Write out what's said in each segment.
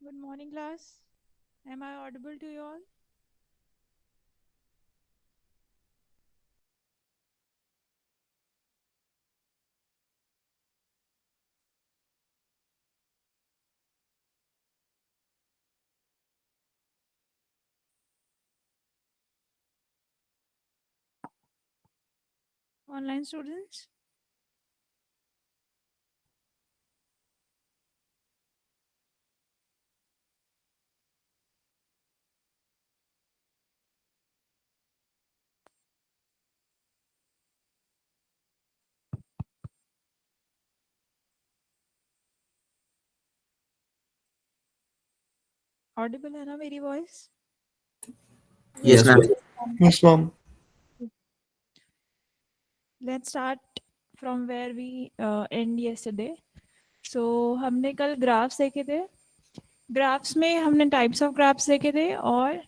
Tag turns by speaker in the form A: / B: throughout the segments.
A: Good morning, class. Am I audible to you all? Online students? Audible है ना मेरी voice?
B: Yes,
C: Yes,
B: ma'am.
C: ma'am.
D: Yes, ma'am.
A: Let's start from where we end yesterday. So हमने कल graphs देखे थे. Graphs में हमने types of graphs देखे थे और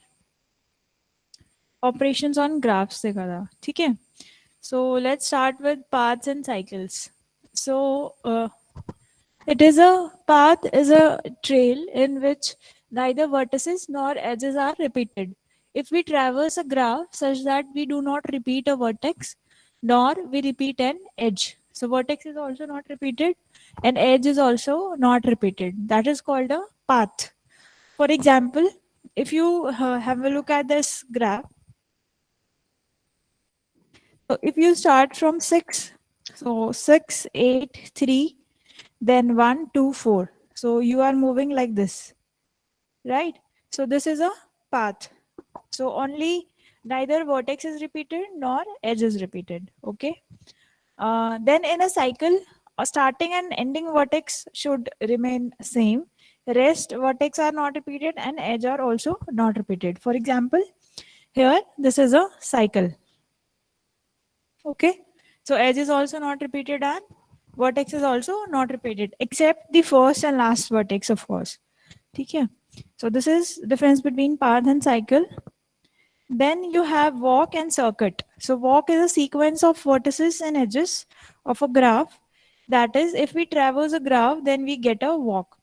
A: operations on graphs देखा था. ठीक है? So let's start with paths and cycles. So it is a path is a trail in which neither vertices nor edges are repeated. If we traverse a graph such that we do not repeat a vertex nor we repeat an edge. So vertex is also not repeated and edge is also not repeated. That is called a path. For example, if you have a look at this graph, so if you start from 6, so 6, 8, 3, then 1, 2, 4. So you are moving like this, right? So this is a path. So only neither vertex is repeated nor edge is repeated. Okay. Then in a cycle, a starting and ending vertex should remain same. Rest vertex are not repeated and edge are also not repeated. For example, here this is a cycle. Okay. So edge is also not repeated and vertex is also not repeated except the first and last vertex, of course. Okay. So this is difference between path and cycle. Then you have walk and circuit. So walk is a sequence of vertices and edges of a graph. That is, if we traverse a graph, then we get a walk.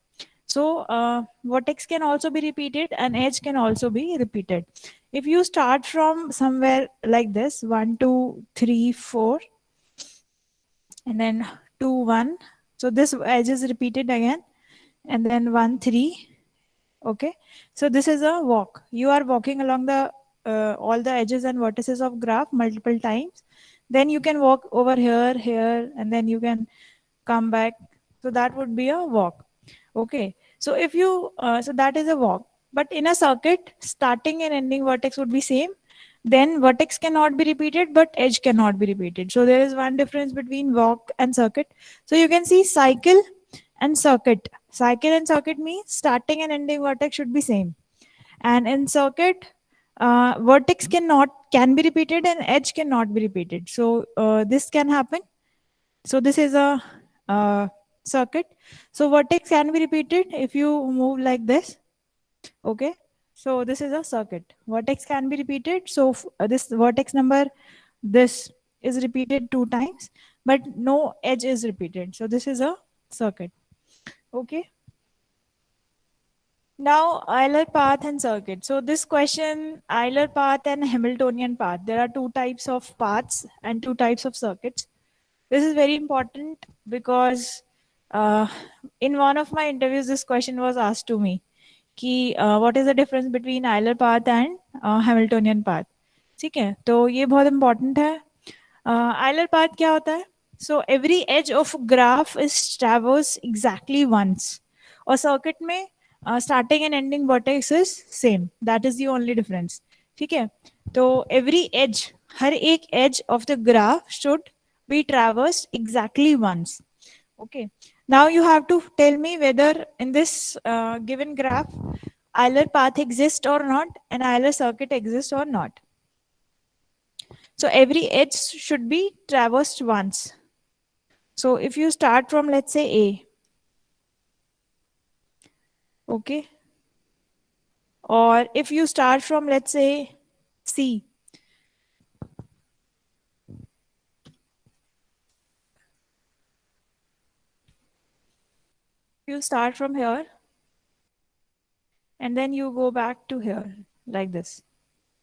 A: So vertex can also be repeated and edge can also be repeated. If you start from somewhere like this, 1, 2, 3, 4, and then 2, 1. So this edge is repeated again, and then 1, 3. Okay, so this is a walk. You are walking along the all the edges and vertices of graph multiple times. Then you can walk over here, here, and then you can come back. So that would be a walk. Okay, so if you so that is a walk. But in a circuit, starting and ending vertex would be same. Then vertex cannot be repeated, but edge cannot be repeated. So there is one difference between walk and circuit. So you can see cycle and circuit. Cycle and circuit means starting and ending vertex should be same. And in circuit, vertex can be repeated and edge cannot be repeated. So this can happen. So this is a circuit. So vertex can be repeated if you move like this. Okay. So this is a circuit. Vertex can be repeated. So this vertex number, this is repeated 2 times, but no edge is repeated. So this is a circuit. Okay. Now Euler path and circuit. So this question, Euler path and Hamiltonian path. There are 2 types of paths and 2 types of circuits. This is very important because uh, in one of my interviews, this question was asked to me. कि what is the difference between Euler path and Hamiltonian path. ठीक है, तो ये बहुत important है. Euler path क्या होता है? So every edge of graph is traversed exactly once. और circuit में starting and ending vertex is same. That is the only difference. ठीक है, तो every edge, हर एक edge of the graph should be traversed exactly once. Okay. Now you have to tell me whether in this given graph, Euler path exists or not, and Euler circuit exists or not. So every edge should be traversed once. So if you start from, let's say, A, okay, or if you start from, let's say, C, you start from here, and then you go back to here like this.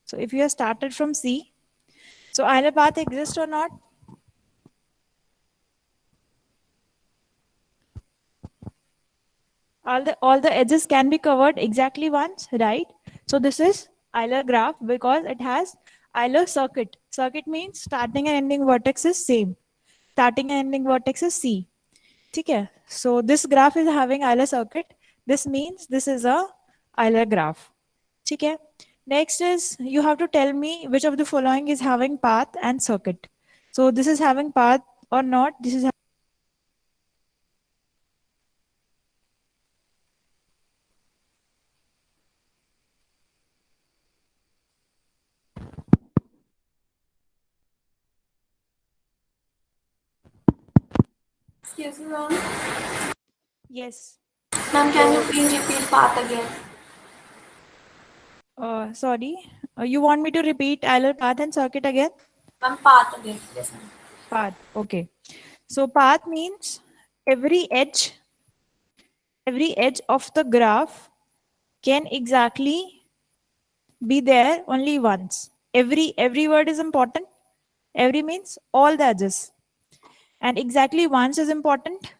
A: So if you have started from C, so Euler path exists or not? All the edges can be covered exactly once, right? So this is Euler graph because it has Euler circuit. Circuit means starting and ending vertex is same. Starting and ending vertex is C. Okay. So this graph is having Euler circuit. This means this is a Euler graph. Okay. Next is you have to tell me which of the following is having path and circuit. So this is having path or not. This is
B: Excuse me, ma'am.
A: yes.
B: Ma'am, can you please repeat path again?
A: Sorry. You want me to repeat Euler path and circuit again?
B: Ma'am, path again. Yes, ma'am.
A: Path. Okay. So path means every edge, every edge of the graph can exactly be there only once. Every word is important. Every means all the edges. And exactly once is important.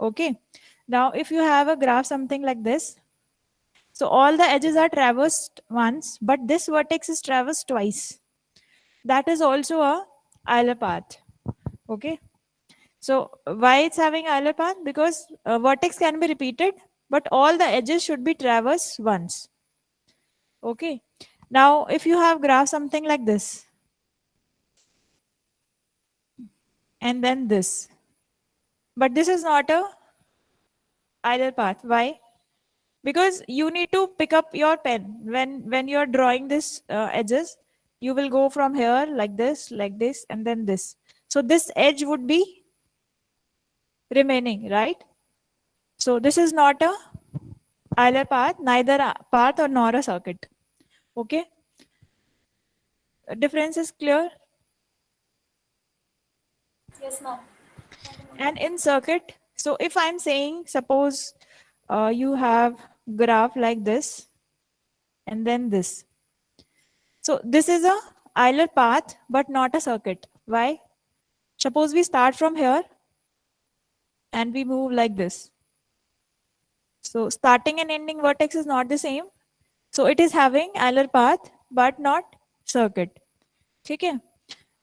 A: Okay. Now if you have a graph something like this, so all the edges are traversed once, but this vertex is traversed twice. That is also a Euler path. Okay. So why it's having Euler path? Because vertex can be repeated, but all the edges should be traversed once. Okay. Now, if you have graph something like this, and then this, but this is not a Euler path. Why? Because you need to pick up your pen when you're drawing this edges. You will go from here like this, and then this. So this edge would be remaining, right? So this is not a Euler path, neither a path or nor a circuit. Okay. Difference is clear.
B: Yes, ma'am.
A: And in circuit, so if I'm saying, suppose you have graph like this and then this. So this is a Euler path, but not a circuit. Why? Suppose we start from here and we move like this. So starting and ending vertex is not the same. So it is having Euler path, but not circuit. Okay.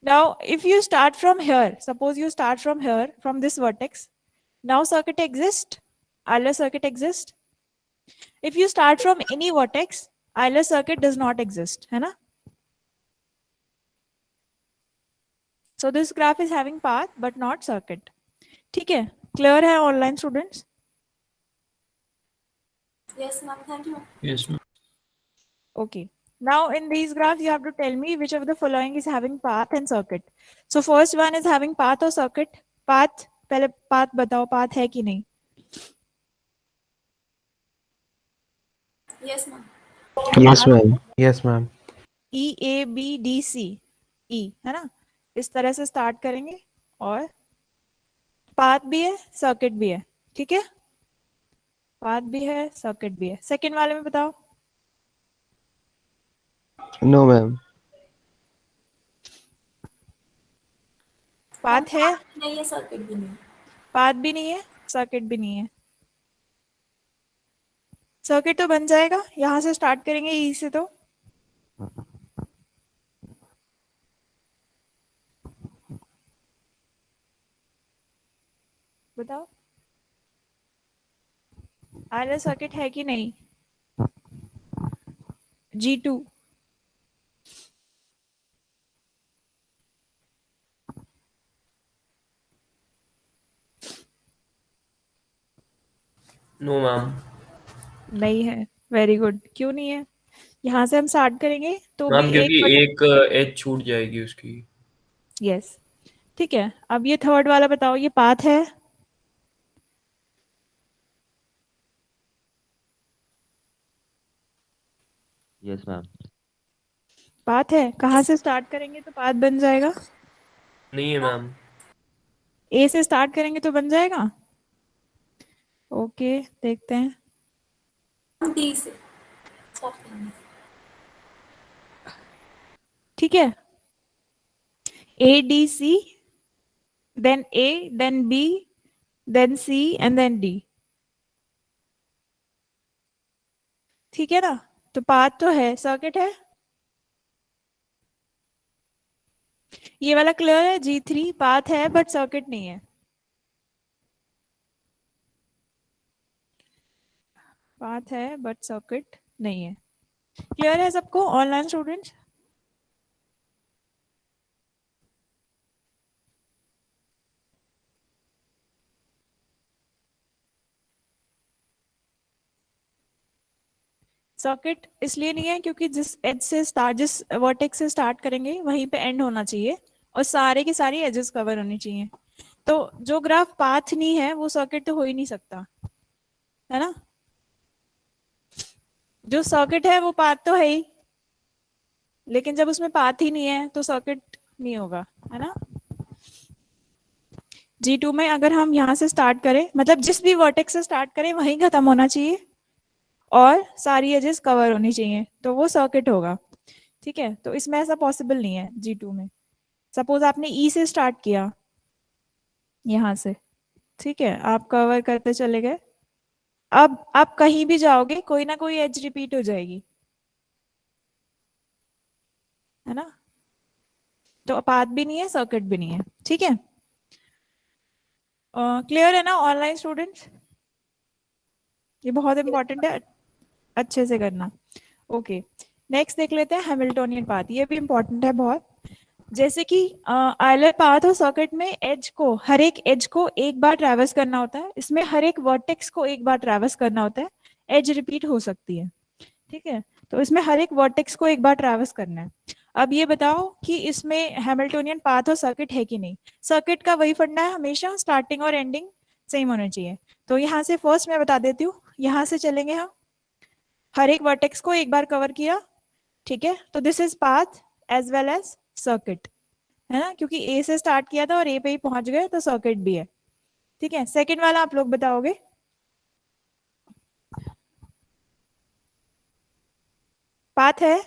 A: Now, if you start from here, suppose you start from here, from this vertex, now circuit exists, Euler circuit exists. If you start from any vertex, Euler circuit does not exist, है ना? So this graph is having path but not circuit. ठीक है? Clear है online students?
B: Yes, ma'am. Thank you.
C: Yes, ma'am.
A: Okay. Now in these graphs, you have to tell me which of the following is having path and circuit. So first one is having path or circuit. Path, पहले path बताओ, path है कि नहीं?
B: Yes, ma'am.
D: Yes, ma'am. Yes, ma'am.
A: EABDC, E है ना? इस तरह से स्टार्ट करेंगे और पाथ भी है, सर्किट भी है. ठीक है? पाथ भी है, सर्किट भी है. सेकंड वाले में बताओ.
D: No, ma'am.
A: पाथ है,
B: नहीं है, सर्किट भी नहीं.
A: पाथ भी नहीं है, सर्किट भी नहीं है. सर्किट तो बन जाएगा. यहां से स्टार्ट करेंगे ई से. तो बताओ, आर सर्किट है कि नहीं? G2.
C: No, ma'am.
A: नहीं है. Very good. क्यों नहीं है? यहां से हम स्टार्ट करेंगे तो भी
C: मैम क्योंकि
A: एक
C: एक एज छूट जाएगी उसकी.
A: यस. ठीक है. अब ये थर्ड वाला बताओ, ये पाथ है?
E: Yes ma'am.
A: पाथ है. कहाँ से स्टार्ट करेंगे तो पाथ बन जाएगा?
C: नहीं है मैम.
A: ए से स्टार्ट करेंगे तो बन जाएगा. ओके, देखते हैं.
B: डी से. स्टार्ट करेंगे।
A: ठीक है, A D C, then A, then B, then C and then D. ठीक है ना, तो पाथ तो है, सर्किट है। ये वाला क्लियर है, G3 पाथ है बट सर्किट नहीं है। पाथ है बट सर्किट नहीं है। क्लियर है सबको ऑनलाइन स्टूडेंट्स? सर्किट इसलिए नहीं है क्योंकि जिस एज से स्टार्ट, जिस वर्टेक्स से स्टार्ट करेंगे वहीं पे एंड होना चाहिए और सारे की सारी एजेस कवर होनी चाहिए। तो जो ग्राफ पाथ नहीं है वो सर्किट तो हो ही नहीं सकता, है ना। जो सर्किट है वो पाथ तो है ही, लेकिन जब उसमें पाथ ही नहीं है तो सर्किट नहीं होगा, है ना। G2 में अगर हम यहाँ से स्टार्ट करें, मतलब जिस भी वर्टेक्स से स्टार्ट करें वहीं खत्म होना चाहिए और सारी एजेस कवर होनी चाहिए, तो वो सर्किट होगा। ठीक है, तो इसमें ऐसा पॉसिबल नहीं है G2 में। सपोज आपने E से स्टार्ट किया यहाँ से, ठीक है, आप कवर करते चले गए, अब आप कहीं भी जाओगे कोई ना कोई एज रिपीट हो जाएगी, है ना। तो पाथ भी नहीं है, सर्किट भी नहीं है। ठीक है, क्लियर है ना ऑनलाइन स्टूडेंट्स? ये बहुत इंपॉर्टेंट है, अच्छे से करना। ओके, नेक्स्ट देख लेते हैं हैमिल्टोनियन पाथ। ये भी इंपॉर्टेंट है बहुत। जैसे कि आइलर पाथ और सर्किट में एज को, हर एक एज को एक बार ट्रैवर्स करना होता है, इसमें हर एक वर्टेक्स को एक बार ट्रैवर्स करना होता है। एज रिपीट हो सकती है, ठीक है, तो इसमें हर एक वर्टेक्स को एक बार ट्रैवर्स करना है। अब ये बताओ कि इसमें हैमिल्टोनियन पाथ और सर्किट है कि नहीं। सर्किट का वही फंडा है, हमेशा स्टार्टिंग और एंडिंग सेम होना चाहिए। तो यहाँ से फर्स्ट मैं बता देती हूँ, यहाँ से चलेंगे हम, हर एक वर्टेक्स को एक बार कवर किया, ठीक है, तो this is path as well as circuit, है ना, क्योंकि ए से स्टार्ट किया था और ए पे ही पहुंच गए तो सर्किट भी है। ठीक है, सेकंड वाला आप लोग बताओगे। पाथ है,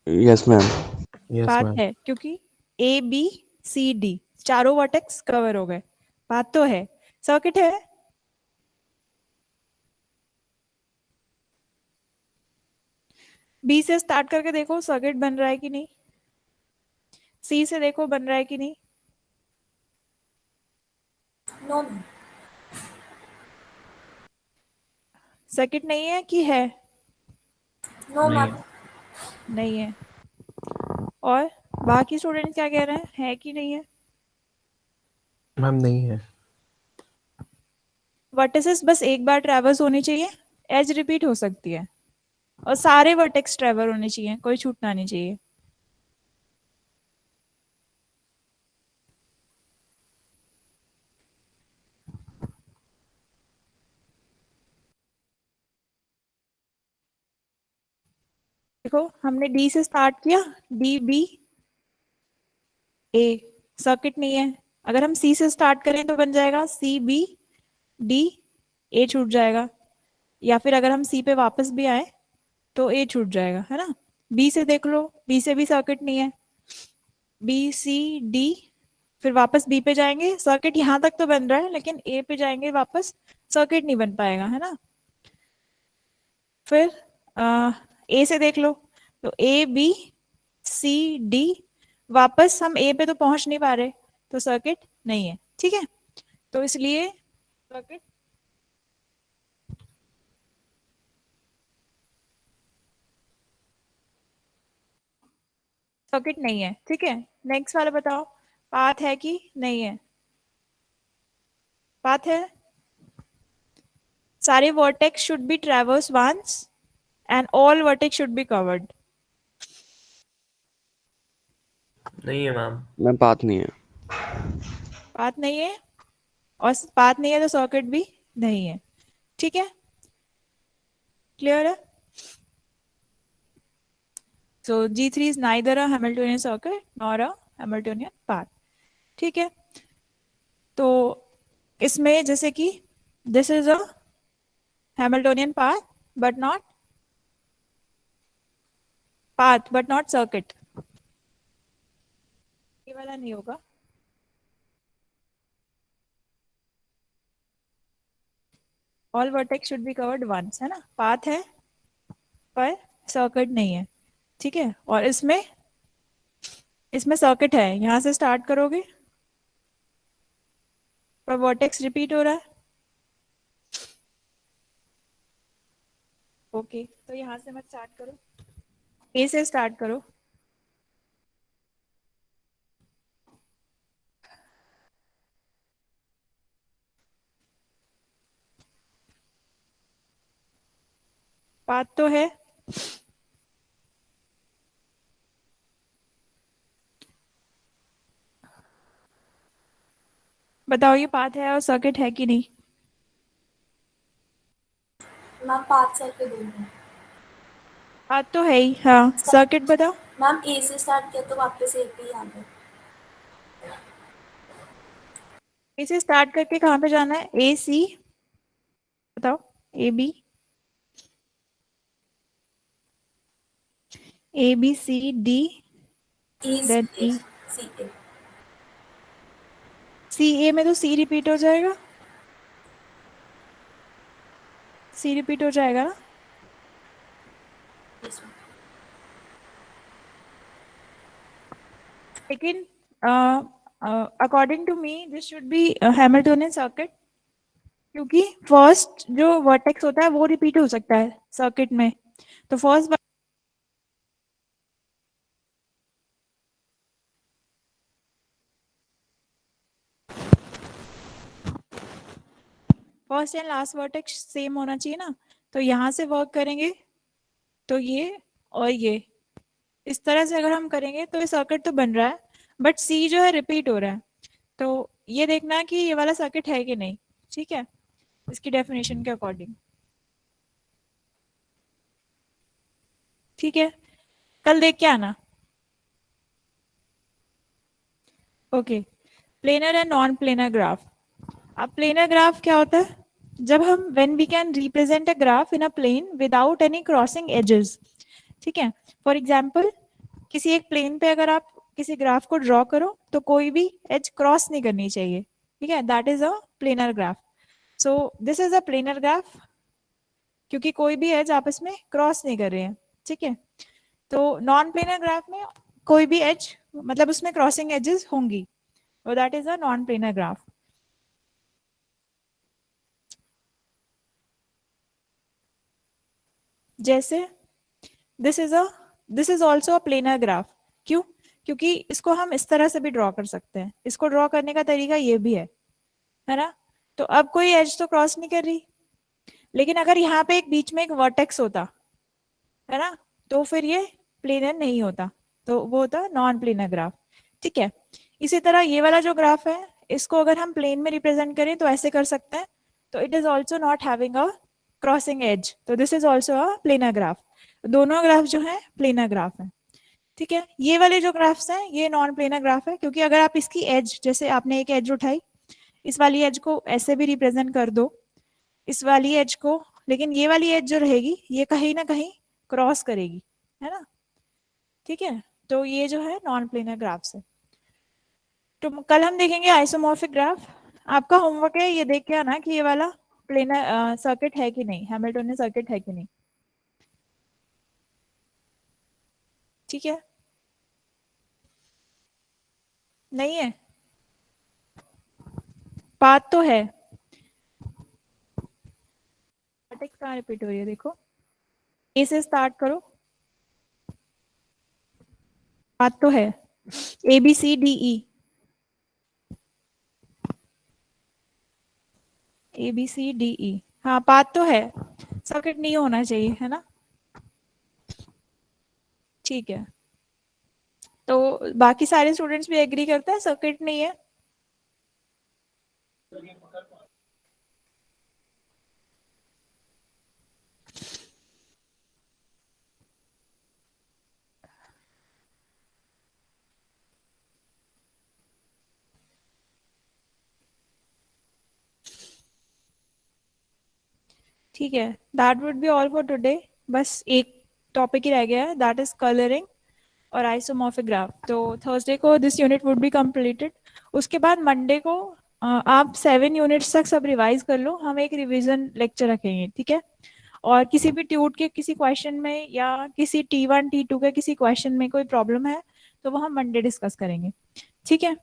E: Yes, ma'am.
D: Yes,
A: path
D: ma'am.
A: है क्योंकि ए बी सी डी चारों वर्टेक्स कवर हो गए, पाथ तो है। सर्किट है, बी से स्टार्ट करके देखो सर्किट बन रहा है कि नहीं, सी से देखो बन रहा है कि नहीं।
B: नो
A: सर्किट नहीं है कि है?
B: नो
C: नहीं।
B: मैम।
A: नहीं है। और बाकी स्टूडेंट क्या कह रहे हैं, है कि नहीं है?
D: मैम नहीं है।
A: वर्टिसेस बस एक बार ट्रैवर्स होनी चाहिए, एज रिपीट हो सकती है, और सारे वर्टेक्स ट्रैवल होने चाहिए, कोई छूटना नहीं चाहिए। देखो हमने डी से स्टार्ट किया, डी बी ए, सर्किट नहीं है। अगर हम सी से स्टार्ट करें तो बन जाएगा सी बी डी, ए छूट जाएगा, या फिर अगर हम सी पे वापस भी आए तो ए छूट जाएगा, है ना। बी से देख लो, बी से भी सर्किट नहीं है, बी सी डी, फिर वापस बी पे जाएंगे, सर्किट यहां तक तो बन रहा है, लेकिन ए पे जाएंगे वापस, सर्किट नहीं बन पाएगा, है ना। फिर ए से देख लो, तो ए बी सी डी, वापस हम ए पे तो पहुंच नहीं पा रहे, तो सर्किट नहीं है। ठीक है, तो इसलिए सर्किट सर्किट नहीं है। ठीक है, नेक्स्ट वाला बताओ, पाथ है कि नहीं है? पाथ है, सारे vertex should be traverse once and all vertex should be covered.
C: नहीं है मैम।
E: मैम पाथ नहीं है।
A: पाथ नहीं है, और पाथ नहीं है तो सर्किट भी नहीं है। ठीक है, क्लियर है। So G3 is neither a Hamiltonian circuit nor a Hamiltonian path. ठीक है, तो इसमें जैसे कि this is a Hamiltonian path but not circuit. ये वाला नहीं होगा. All vertex should be covered once, है ना. पाथ है पर सर्किट नहीं है. ठीक है. और इसमें सर्किट है. यहां से स्टार्ट करोगे पर वर्टेक्स रिपीट हो रहा है. ओके. तो यहां से मत स्टार्ट करो, ए से स्टार्ट करो. पाथ तो है. बताओ ये पाथ है और सर्किट है कि नहीं.
B: मैम 5 साल के दूर में।
A: पाथ तो है ही. हाँ. सर्किट बताओ.
B: मैम ए से स्टार्ट किया तो वापस ए पे ही आ गए।
A: ए से स्टार्ट करके कहाँ पे जाना है. ए सी बताओ. A B C D then E.
B: C A
A: C A में तो सी रिपीट हो जाएगा. सी रिपीट हो जाएगा ना.
B: Yes ma'am.
A: लेकिन according to me this should be Hamiltonian circuit, क्योंकि फर्स्ट जो वर्टेक्स होता है वो रिपीट हो सकता है सर्किट में. तो first and last vertex same होना चाहिए ना. तो यहाँ से वर्क करेंगे तो ये और ये इस तरह से अगर हम करेंगे तो ये सर्किट तो बन रहा है, बट सी जो है रिपीट हो रहा है. तो ये देखना कि ये वाला सर्किट है कि नहीं. ठीक है. इसकी डेफिनेशन के अकॉर्डिंग. ठीक है. कल देख के आना. Okay. Planar and non planar graph. अब प्लेनर ग्राफ क्या होता है. जब हम when we can represent a graph in a plane without any crossing edges. ठीक है. फॉर एग्जाम्पल किसी एक प्लेन पे अगर आप किसी ग्राफ को ड्रॉ करो तो कोई भी एज क्रॉस नहीं करनी चाहिए. ठीक है. That is a planar graph. So this is a planar graph क्योंकि कोई भी एज आपस में क्रॉस नहीं कर रहे हैं. ठीक है. तो नॉन प्लेनर ग्राफ में कोई भी एज मतलब उसमें क्रॉसिंग एजेस होंगी, और that is a non planar graph. जैसे this is also a planar graph. क्यों. क्योंकि इसको हम इस तरह से भी ड्रॉ कर सकते हैं. इसको ड्रॉ करने का तरीका ये भी है ना. तो अब कोई एज तो क्रॉस नहीं कर रही, लेकिन अगर यहाँ पे एक बीच में एक वर्टेक्स होता है ना, तो फिर ये प्लेनर नहीं होता, तो वो होता नॉन प्लेनर ग्राफ. ठीक है. इसी तरह ये वाला जो ग्राफ है इसको अगर हम प्लेन में रिप्रेजेंट करें तो ऐसे कर सकते हैं. तो it is also not having a crossing edge, तो this is also a planar graph. दोनों ग्राफ जो है प्लेनर ग्राफ है. ठीक है. ये वाले जो ग्राफ्स हैं ये नॉन प्लेनर ग्राफ है, क्योंकि अगर आप इसकी एज, जैसे आपने एक एज उठाई, इस वाली एज को ऐसे भी रिप्रेजेंट कर दो, इस वाली एज को, लेकिन ये वाली एज जो रहेगी ये कहीं ना कहीं क्रॉस करेगी, है ना. ठीक है. तो ये जो है नॉन प्लेनर ग्राफ्स है. तो कल हम देखेंगे आइसोमॉर्फिक ग्राफ. आपका होमवर्क है ये देख के आना कि ये वाला प्लेनर सर्किट है कि नहीं, हैमिल्टोनियन सर्किट है कि नहीं. ठीक है. नहीं है. बात तो है. वर्टेक्स कहाँ रिपीट हो रही है देखो. ए से स्टार्ट करो. बात तो है. A B C D E. A B C D E. हाँ बात तो है. सर्किट नहीं होना चाहिए, है ना. ठीक है. तो बाकी सारे स्टूडेंट्स भी एग्री करते हैं सर्किट नहीं है. ठीक ठीक है, that would be all for today. बस एक टॉपिक ही रह गया है, दैट इज कलरिंग और आइसोमॉर्फिक ग्राफ। तो थर्सडे को this unit would be completed. उसके बाद मंडे को आप 7 यूनिट्स तक सब रिवाइज कर लो, हम एक रिवीजन लेक्चर रखेंगे, ठीक है। और किसी भी ट्यूट के किसी क्वेश्चन में या किसी T1 T2 के किसी क्वेश्चन में कोई प्रॉब्लम है तो वो हम मंडे डिस्कस करेंगे, ठीक है।